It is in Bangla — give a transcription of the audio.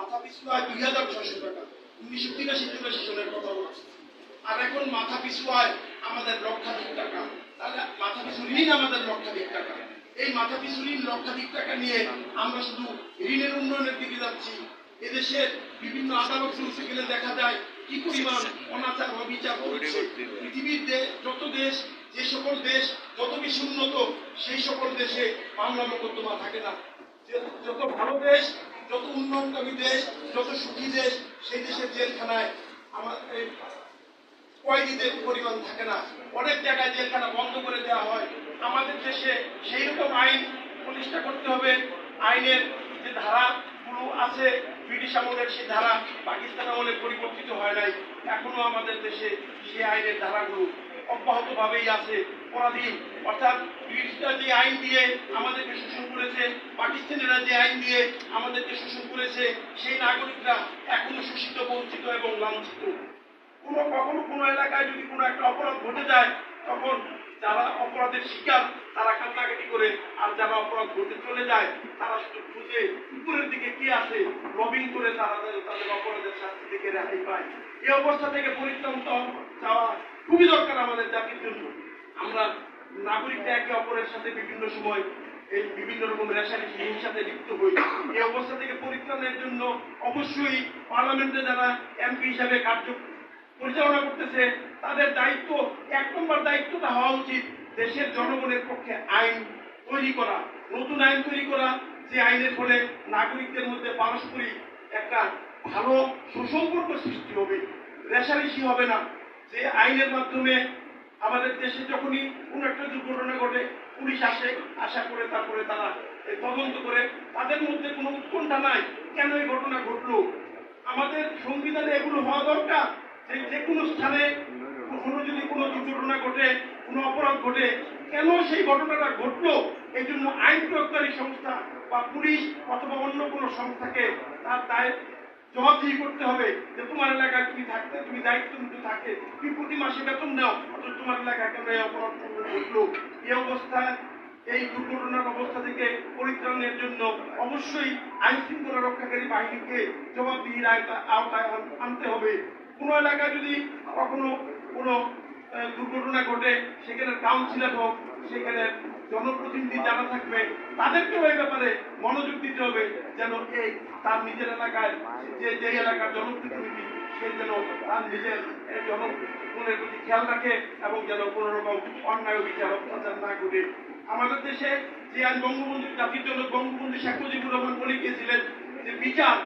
মাথা পিছু আয় ২,৬০০ টাকা, ১৯৮৩-৮৪ সালের কথা বলছি। আর এখন মাথা পিছু আয় আমাদের লক্ষাধিক টাকা, তাহলে মাথা পিছু ঋণ আমাদের লক্ষাধিক টাকা। এই মাথা পিছু ঋণ লক্ষাধিক টাকা নিয়ে আমরা শুধু ঋণের উন্নয়নের দিকে যাচ্ছি। এদেশের বিভিন্ন আদালত গেলে দেখা যায় কি পরিমাণ অনাচার অবিচার হচ্ছে। পৃথিবীর যত দেশ, যে সকল দেশ যত বেশি উন্নত, সেই সকল দেশে মামলা মোকদ্দমা থাকে না। যত ভালো দেশ, যত উন্নয়নকামী দেশ, যত সুখী দেশ, সেই দেশের জেলখানায় আমার কয়েদিদের পরিমাণ থাকে না। অনেক জায়গায় জেলখানা বন্ধ করে দেওয়া হয়। আমাদের দেশে সেই রকম আইন প্রতিষ্ঠা করতে হবে। আইনের যে ধারাগুলো আছে, ব্রিটিশ আমলের সেই ধারা পাকিস্তান আমলে পরিবর্তিত হয় নাই। এখনো আমাদের দেশে সেই আইনের ধারাগুলো অব্যাহতভাবেই আছে, পরাধীন। অর্থাৎ ব্রিটিশরা যে আইন দিয়ে আমাদেরকে শোষণ করেছে, পাকিস্তানিরা যে আইন দিয়ে আমাদেরকে শোষণ করেছে, সেই নাগরিকরা এখনো শোষিত, বঞ্চিত এবং লাঞ্ছিত। কখনো কোনো এলাকায় যদি কোনো একটা অপরাধ ঘটে যায়, তখন যারা অপরাধের শিকার তারা কান্নাকাটি করে, আর যারা অপরাধ ঘটে চলে যায় তারা শুধু খুঁজে উপরের দিকে কি আছে, লবিং করে তারা তাদের অপরাধের শাস্তি থেকে রেহাই পায়। এই অবস্থা থেকে পরিত্রাণ চাওয়া খুবই দরকার আমাদের জাতির জন্য। আমরা নাগরিকরা একে অপরের সাথে বিভিন্ন সময় এই বিভিন্ন রকম রেশারেশি হিংসাতে লিপ্ত হই। এই অবস্থা থেকে পরিত্রাণের জন্য অবশ্যই পার্লামেন্টে যারা এমপি হিসাবে কার্য পরিচালনা করতেছে, তাদের দায়িত্ব, ১ নম্বর দায়িত্বটা হওয়া উচিত দেশের জনগণের পক্ষে আইন তৈরি করা, নতুন আইন তৈরি করা, যে আইনের ফলে নাগরিকদের মধ্যে পারস্পরিক একটা ভালো সুসম্পর্ক সৃষ্টি হবে, রেশারেশি হবে না। যে আইনের মাধ্যমে আমাদের দেশে যখনই কোন একটা দুর্ঘটনা ঘটে, পুলিশ আশা করে তারপরে তারা তদন্ত করে, তাদের মধ্যে কোনো উৎকণ্ঠা নাই কেন এই ঘটনা ঘটলো। আমাদের সংবিধানে এগুলো হওয়া দরকার। যে কোনো স্থানে কখনো যদি কোনো দুর্ঘটনা ঘটে, কোনো অপরাধ ঘটে, কেন সেই ঘটনাটা ঘটলো, এই জন্য আইন প্রয়োগকারী সংস্থা বা পুলিশ অথবা অন্য কোনো সংস্থাকে তার দায় জবাবদিহি করতে হবে। যে তোমার এলাকায় তুমি দায়িত্ব নিতে থাকে, তুমি প্রতি মাসে বেতন দাও, অথচ তোমার এলাকায় কেন এই অপরাধ ঘটলো। এই অবস্থায়, এই দুর্ঘটনার অবস্থা থেকে পরিত্রাণের জন্য অবশ্যই আইন শৃঙ্খলা রক্ষাকারী বাহিনীকে জবাবদিহির আওতায় আনতে হবে। কোনো এলাকায় যদি কখনো কোনো দুর্ঘটনা ঘটে, সেখানে কাউন্সিলর হোক, সেখানে জনপ্রতিনিধি যারা থাকবে, তাদেরকেও এই ব্যাপারে মনোযোগ দিতে হবে, যেন এই তার নিজের এলাকায় যে এলাকার জনপ্রতিনিধি, সে যেন তার নিজের জনগণের প্রতি খেয়াল রাখে এবং যেন কোনো রকম অন্যায় বিচার অত্যাচার না ঘটে। আমাদের দেশে যে আইন বঙ্গবন্ধু জাতির জনক বঙ্গবন্ধু শেখ মুজিবুর রহমান বলে গিয়েছিলেন যে বিচার